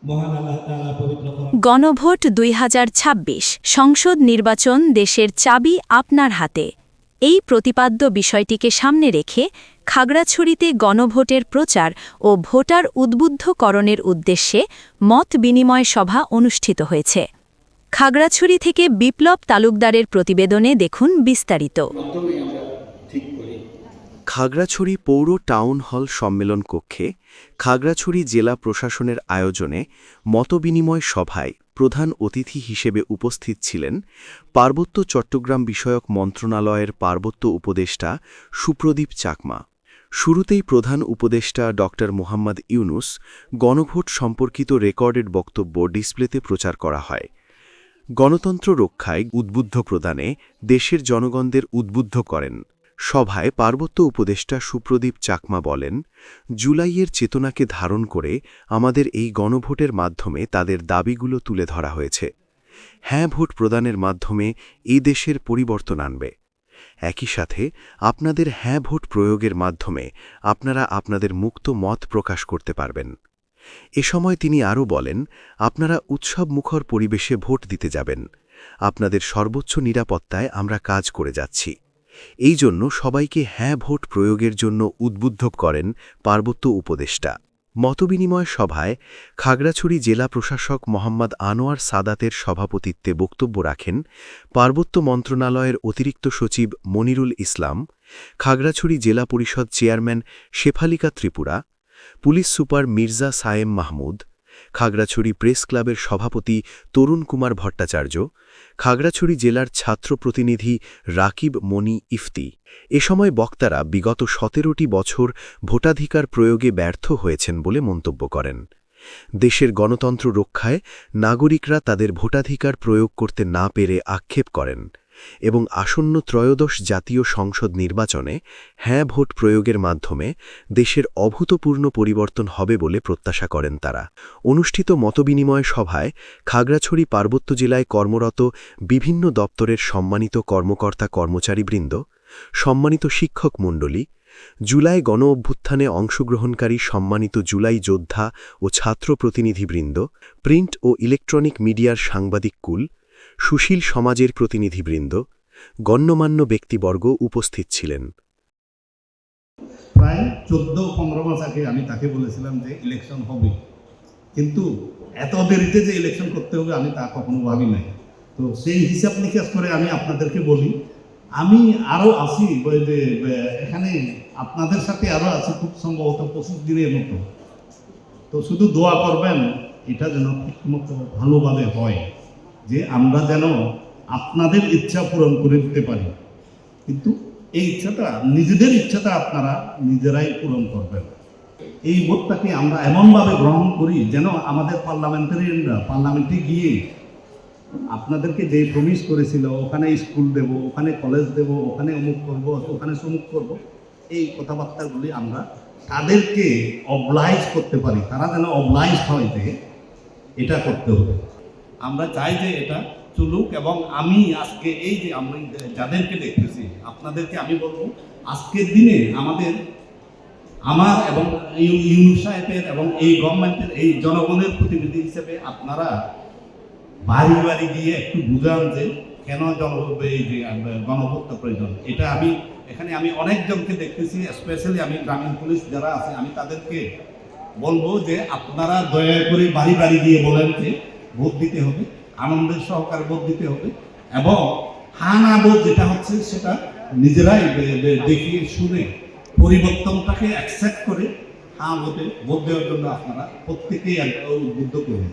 মহান আল্লাহ তাআলা পবিত্র কোরআন। গণভোট 2026 সংসদ নির্বাচন দেশের চাবি আপনার হাতে। এই প্রতিপাদ্য বিষয়টিকে সামনে রেখে খাগড়াছড়িতে গণভোটের প্রচার ও ভোটার উদ্বুদ্ধকরণের উদ্দেশ্যে মত বিনিময় সভা অনুষ্ঠিত হয়েছে। খাগড়াছড়ি থেকে বিপ্লব তালুকদারের প্রতিবেদনে দেখুন বিস্তারিত। খাগড়াছড়ি পৌর টাউন হল সম্মেলন কক্ষে খাগড়াছড়ি জেলা প্রশাসনের আয়োজনে মতবিনিময় সভায় প্রধান অতিথি হিসেবে উপস্থিত ছিলেন পার্বত্য চট্টগ্রাম বিষয়ক মন্ত্রণালয়ের পার্বত্য উপদেষ্টা সুপ্রদীপ চাকমা। শুরুতেই প্রধান উপদেষ্টা ড. মোহাম্মদ ইউনুস গণভোট সম্পর্কিত রেকর্ডেড বক্তব্য ডিসপ্লেতে প্রচার করা হয়। গণতন্ত্র রক্ষায় উদ্বুদ্ধ প্রদানে দেশের জনগণদের উদ্বুদ্ধ করেন। সভায় পার্বত্য উপদেষ্টা সুপ্রদীপ চাকমা বলেন, জুলাইয়ের চেতনাকে ধারণ করে আমাদের এই গণভোটের মাধ্যমে তাদের দাবিগুলো তুলে ধরা হয়েছে। হ্যাঁ ভোট প্রদানের মাধ্যমে এই দেশের পরিবর্তন আনবে। একই সাথে আপনাদের হ্যাঁ ভোট প্রয়োগের মাধ্যমে আপনারা আপনাদের মুক্ত মত প্রকাশ করতে পারবেন। এ সময় তিনি আরও বলেন, আপনারা উৎসবমুখর পরিবেশে ভোট দিতে যাবেন। আপনাদের সর্বোচ্চ নিরাপত্তায় আমরা কাজ করে যাচ্ছি। এই জন্য সবাইকে হ্যাঁ ভোট প্রয়োগের জন্য উদ্বুদ্ধ করেন পার্বত্য উপদেষ্টা। মতবিনিময় সভায় খাগড়াছড়ি জেলা প্রশাসক মোহাম্মদ আনোয়ার সাদাতের সভাপতিত্বে বক্তব্য রাখেন পার্বত্য মন্ত্রণালয়ের অতিরিক্ত সচিব মনিরুল ইসলাম, খাগড়াছড়ি জেলা পরিষদ chairman Shefalika Tripura, police super Mirza Sayem Mahmud, Khagrachhari press ক্লাবের সভাপতি তরুণ কুমার ভট্টাচার্য, খাগড়াছড়ি জেলার ছাত্র প্রতিনিধি রাকিব মনি ইফতি। এ সময় বক্তারা বিগত 17টি বছর ভোটাধিকার প্রয়োগে ব্যর্থ হয়েছেন বলে মন্তব্য করেন। দেশের গণতন্ত্র রক্ষায় নাগরিকরা তাদের ভোটাধিকার প্রয়োগ করতে না পেরে আক্ষেপ করেন এবং আসন্ন ত্রয়োদশ জাতীয় সংসদ নির্বাচনে হ্যাঁ ভোট প্রয়োগের মাধ্যমে দেশের অভূতপূর্ণ পরিবর্তন হবে বলে প্রত্যাশা করেন তারা। অনুষ্ঠিত মতবিনিময় সভায় খাগড়াছড়ি পার্বত্য জেলায় কর্মরত বিভিন্ন দপ্তরের সম্মানিত কর্মকর্তা কর্মচারীবৃন্দ, সম্মানিত শিক্ষক মণ্ডলী, জুলাই গণ অভ্যুত্থানে অংশগ্রহণকারী সম্মানিত জুলাই যোদ্ধা ও ছাত্র প্রতিনিধিবৃন্দ, প্রিন্ট ও ইলেকট্রনিক মিডিয়ার সাংবাদিক কুল, সুশীল সমাজের প্রতিনিধিবৃন্দ, গণ্যমান্য ব্যক্তিবর্গ উপস্থিত ছিলেন। প্রায় 14-15 মাস আগে আমি তাকে বলেছিলাম যে ইলেকশন হবে, কিন্তু এত দেরিতে যে ইলেকশন করতে হবে আমি তা কখনো ভাবি নাই। তো সেই হিসাব নিকাশ করে আমি আপনাদেরকে বলি, আমি আরও আছি যে এখানে আপনাদের সাথে আরও আছি খুব সম্ভবত 25 দিনের মতো। তো শুধু দোয়া করবেন এটা যেন ঠিকমতো ভালোভাবে হয়, যে আমরা যেন আপনাদের ইচ্ছা পূরণ করে দিতে পারি। কিন্তু এই ইচ্ছাটা, নিজেদের ইচ্ছাটা আপনারা নিজেরাই পূরণ করবেন। এই ভোটটাকে আমরা এমনভাবে গ্রহণ করি যেন আমাদের পার্লামেন্টারিয়ানরা পার্লামেন্টে গিয়ে আপনাদেরকে যে প্রমিস করেছিল ওখানে স্কুল দেব, ওখানে কলেজ দেব, ওখানে অমুক করব, ওখানে সমুক করব, এই কথাবার্তাগুলি আমরা তাদেরকে অবলাইজ করতে পারি। তারা যেন অবলাইজ হয় যে এটা করতে হবে। আমরা চাই যে এটা চলুক। এবং আমি আজকে এই যে আমি যাদেরকে দেখতেছি আপনাদেরকে আমি বলবো, আজকের দিনে আমার এবং ইউনুস সাহেবের এবং এই গভর্নমেন্টের এই জনগণের প্রতিনিধি হিসেবে আপনারা বাড়ি বাড়ি গিয়ে একটু বুঝান যে কেন এই যে গণভোটটা প্রয়োজন। এটা এখানে আমি অনেকজনকে দেখতেছি, স্পেশালি আমি গ্রামীণ পুলিশ যারা আছে আমি তাদেরকে বলবো যে আপনারা দয়া করে বাড়ি বাড়ি গিয়ে বলেন যে ভোট দিতে হবে, আনন্দের সহকারে ভোট দিতে হবে, এবং হ্যাঁ না ভোট যেটা হচ্ছে সেটা নিজেরাই দেখিয়ে শুনে পরিবর্তনটাকে অ্যাকসেপ্ট করে হ্যাঁ ভোটে ভোট দেওয়ার জন্য আপনারা প্রত্যেকেই উদ্বুদ্ধ করুন।